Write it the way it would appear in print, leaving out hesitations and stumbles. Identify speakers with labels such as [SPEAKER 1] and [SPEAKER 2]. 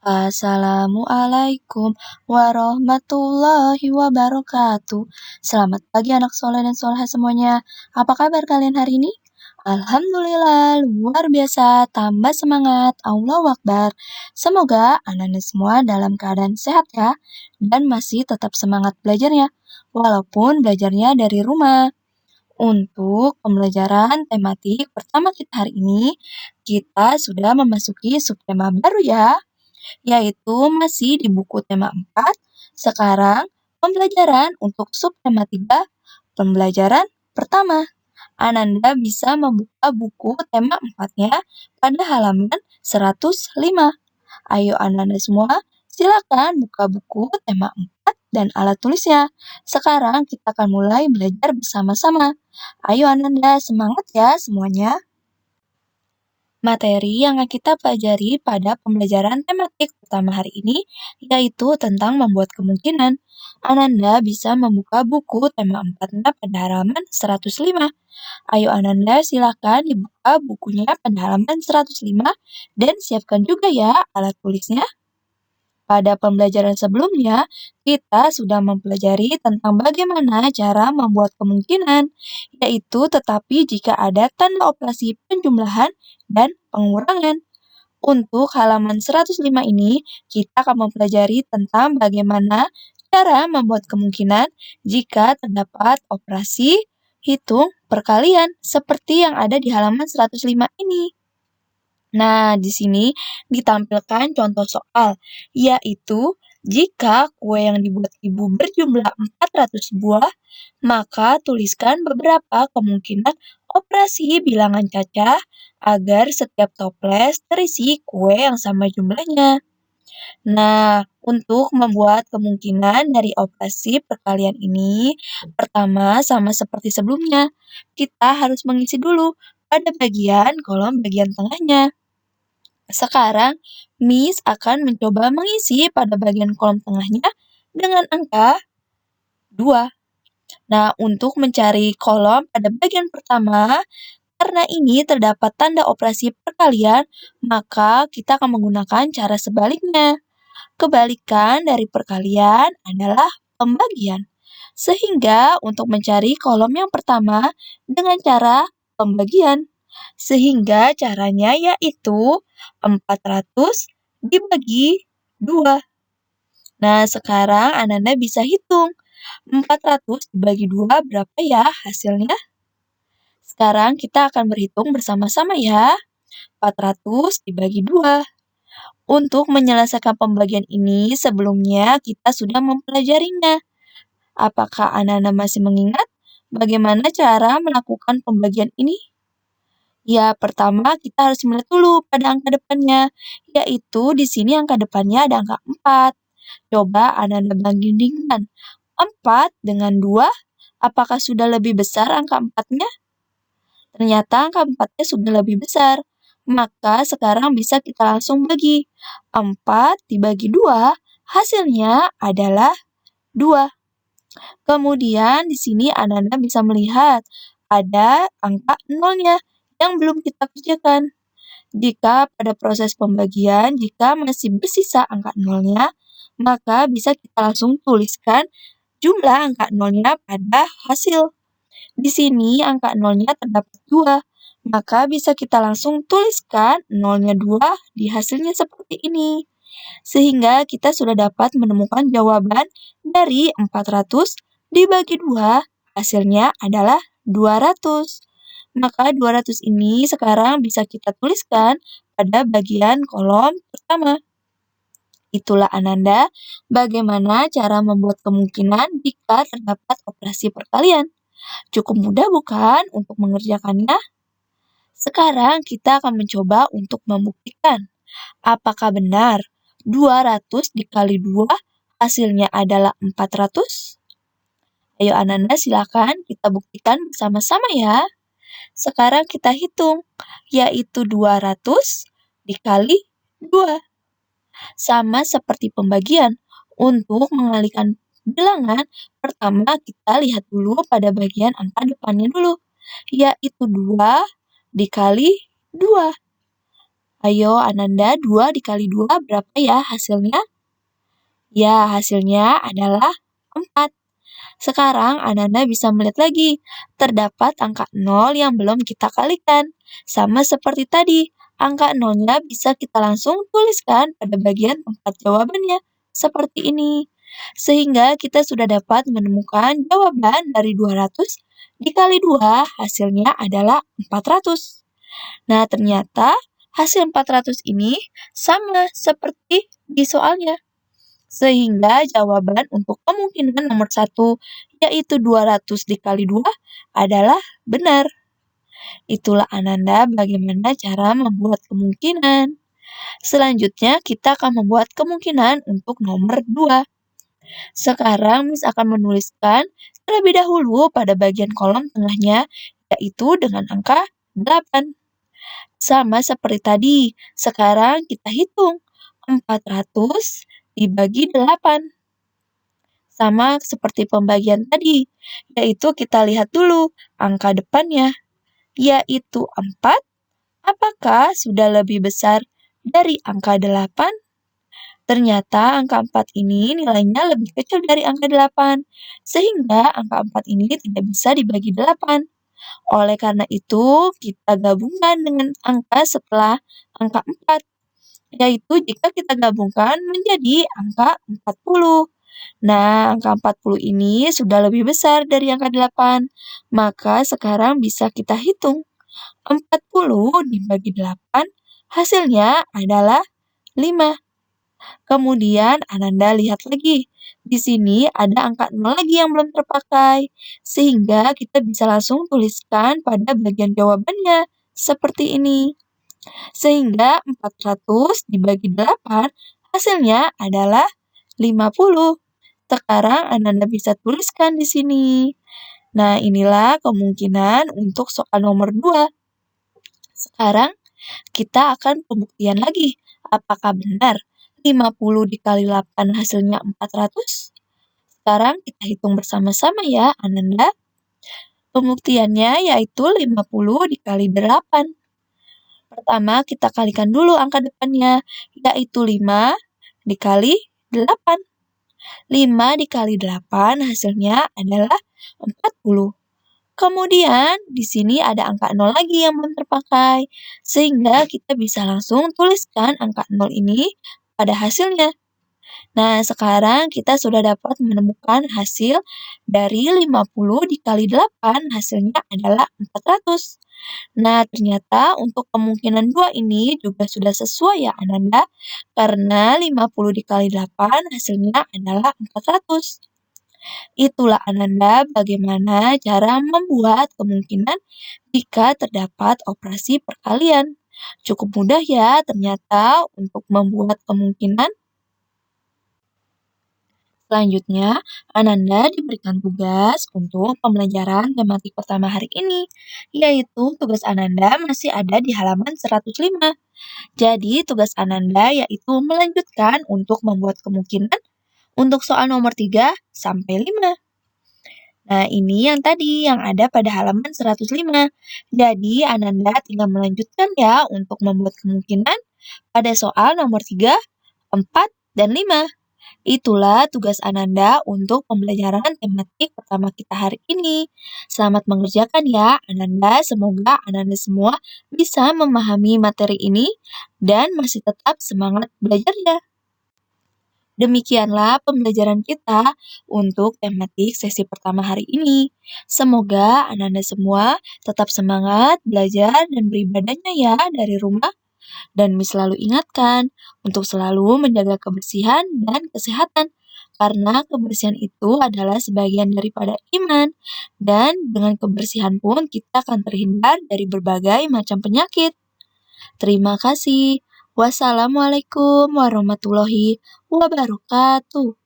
[SPEAKER 1] Assalamualaikum warahmatullahi wabarakatuh. Selamat pagi anak soleh dan soleha semuanya. Apa kabar kalian hari ini? Alhamdulillah, luar biasa, tambah semangat, Allahu Akbar. Semoga anak-anak semua dalam keadaan sehat ya, dan masih tetap semangat belajarnya, walaupun belajarnya dari rumah. Untuk pembelajaran tematik pertama kita hari ini, kita sudah memasuki subtema baru ya, yaitu masih di buku tema 4. Sekarang pembelajaran untuk subtema 3, pembelajaran pertama. Ananda bisa membuka buku tema 4-nya pada halaman 105. Ayo Ananda semua, silakan buka buku tema 4 dan alat tulisnya. Sekarang kita akan mulai belajar bersama-sama. Ayo Ananda, semangat ya semuanya. Materi yang akan kita pelajari pada pembelajaran tematik pertama hari ini yaitu tentang membuat kemungkinan. Ananda bisa membuka buku tema 4-nya pada halaman 105. Ayo Ananda silakan dibuka bukunya pada halaman 105 dan siapkan juga ya alat tulisnya. Pada pembelajaran sebelumnya, kita sudah mempelajari tentang bagaimana cara membuat kemungkinan, yaitu tetapi jika ada tanda operasi penjumlahan dan pengurangan. Untuk halaman 105 ini, kita akan mempelajari tentang bagaimana cara membuat kemungkinan jika terdapat operasi hitung perkalian seperti yang ada di halaman 105 ini. Nah, di sini ditampilkan contoh soal, yaitu jika kue yang dibuat ibu berjumlah 400 buah, maka tuliskan beberapa kemungkinan operasi bilangan cacah agar setiap toples terisi kue yang sama jumlahnya. Nah, untuk membuat kemungkinan dari operasi perkalian ini, pertama sama seperti sebelumnya, kita harus mengisi dulu pada bagian kolom bagian tengahnya. Sekarang, Miss akan mencoba mengisi pada bagian kolom tengahnya dengan angka 2. Nah, untuk mencari kolom pada bagian pertama, karena ini terdapat tanda operasi perkalian, maka kita akan menggunakan cara sebaliknya. Kebalikan dari perkalian adalah pembagian. Sehingga untuk mencari kolom yang pertama dengan cara pembagian. Sehingga caranya yaitu 400 dibagi 2. Nah, sekarang Ananda bisa hitung. 400 dibagi 2 berapa ya hasilnya? Sekarang kita akan berhitung bersama-sama ya. 400 dibagi 2. Untuk menyelesaikan pembagian ini, sebelumnya kita sudah mempelajarinya. Apakah Ananda masih mengingat bagaimana cara melakukan pembagian ini? Ya, pertama kita harus melihat dulu pada angka depannya, yaitu di sini angka depannya ada angka 4. Coba Ananda bandingkan 4 dengan 2, apakah sudah lebih besar angka 4-nya? Ternyata angka 4-nya sudah lebih besar. Maka sekarang bisa kita langsung bagi. 4 dibagi 2, hasilnya adalah 2. Kemudian di sini Ananda bisa melihat ada angka 0-nya yang belum kita kerjakan. Jika pada proses pembagian, jika masih bersisa angka 0-nya, maka bisa kita langsung tuliskan jumlah angka 0-nya pada hasil. Di sini angka 0-nya terdapat 2, maka bisa kita langsung tuliskan 0-nya 2 di hasilnya seperti ini. Sehingga kita sudah dapat menemukan jawaban dari 400 dibagi 2, hasilnya adalah 200. Maka 200 ini sekarang bisa kita tuliskan pada bagian kolom pertama. Itulah Ananda, bagaimana cara membuat kemungkinan jika terdapat operasi perkalian. Cukup mudah bukan untuk mengerjakannya? Sekarang kita akan mencoba untuk membuktikan. Apakah benar 200 dikali 2 hasilnya adalah 400? Ayo Ananda silakan kita buktikan bersama-sama ya. Sekarang kita hitung, yaitu 200 dikali 2. Sama seperti pembagian, untuk mengalihkan bilangan, pertama kita lihat dulu pada bagian angka depannya dulu, yaitu 2 dikali 2. Ayo Ananda, 2 dikali 2 berapa ya hasilnya? Ya, hasilnya adalah 4. Sekarang Ananda bisa melihat lagi, terdapat angka 0 yang belum kita kalikan. Sama seperti tadi, angka 0-nya bisa kita langsung tuliskan pada bagian tempat jawabannya, seperti ini. Sehingga kita sudah dapat menemukan jawaban dari 200 dikali 2 hasilnya adalah 400. Nah, ternyata hasil 400 ini sama seperti di soalnya. Sehingga jawaban untuk kemungkinan nomor 1, yaitu 200 dikali 2, adalah benar. Itulah Ananda bagaimana cara membuat kemungkinan. Selanjutnya kita akan membuat kemungkinan untuk nomor 2. Sekarang Miss akan menuliskan terlebih dahulu pada bagian kolom tengahnya, yaitu dengan angka 8. Sama seperti tadi, sekarang kita hitung 400 dibagi 8. Sama seperti pembagian tadi, yaitu kita lihat dulu angka depannya, yaitu 4. Apakah sudah lebih besar dari angka 8? Ternyata angka 4 ini nilainya lebih kecil dari angka 8, sehingga angka 4 ini tidak bisa dibagi 8. Oleh karena itu, kita gabungkan dengan angka setelah angka 4, yaitu jika kita gabungkan menjadi angka 40. Nah, angka 40 ini sudah lebih besar dari angka 8, maka sekarang bisa kita hitung. 40 dibagi 8, hasilnya adalah 5. Kemudian Ananda lihat lagi, di sini ada angka 0 lagi yang belum terpakai, sehingga kita bisa langsung tuliskan pada bagian jawabannya, seperti ini. Sehingga 400 dibagi 8, hasilnya adalah 50. Sekarang Ananda bisa tuliskan di sini. Nah, inilah kemungkinan untuk soal nomor 2. Sekarang kita akan pembuktian lagi. Apakah benar 50 dikali 8 hasilnya 400? Sekarang kita hitung bersama-sama ya, Ananda. Pembuktiannya yaitu 50 dikali 8. Pertama, kita kalikan dulu angka depannya, yaitu 5 dikali 8. 5 dikali 8 hasilnya adalah 40. Kemudian, di sini ada angka 0 lagi yang belum terpakai, sehingga kita bisa langsung tuliskan angka 0 ini pada hasilnya. Nah, sekarang kita sudah dapat menemukan hasil dari 50 dikali 8 hasilnya adalah 400. Nah, ternyata untuk kemungkinan 2 ini juga sudah sesuai ya Ananda, karena 50 dikali 8 hasilnya adalah 400. Itulah Ananda bagaimana cara membuat kemungkinan jika terdapat operasi perkalian. Cukup mudah ya ternyata untuk membuat kemungkinan. Selanjutnya, Ananda diberikan tugas untuk pembelajaran tematik pertama hari ini, yaitu tugas Ananda masih ada di halaman 105. Jadi, tugas Ananda yaitu melanjutkan untuk membuat kemungkinan untuk soal nomor 3 sampai 5. Nah, ini yang tadi yang ada pada halaman 105. Jadi, Ananda tinggal melanjutkan ya untuk membuat kemungkinan pada soal nomor 3, 4, dan 5. Itulah tugas Ananda untuk pembelajaran tematik pertama kita hari ini. Selamat mengerjakan ya, Ananda. Semoga Ananda semua bisa memahami materi ini dan masih tetap semangat belajarnya. Demikianlah pembelajaran kita untuk tematik sesi pertama hari ini. Semoga Ananda semua tetap semangat belajar dan beribadahnya ya dari rumah. Dan Miss selalu ingatkan untuk selalu menjaga kebersihan dan kesehatan. Karena kebersihan itu adalah sebagian daripada iman. Dan dengan kebersihan pun kita akan terhindar dari berbagai macam penyakit. Terima kasih. Wassalamualaikum warahmatullahi wabarakatuh.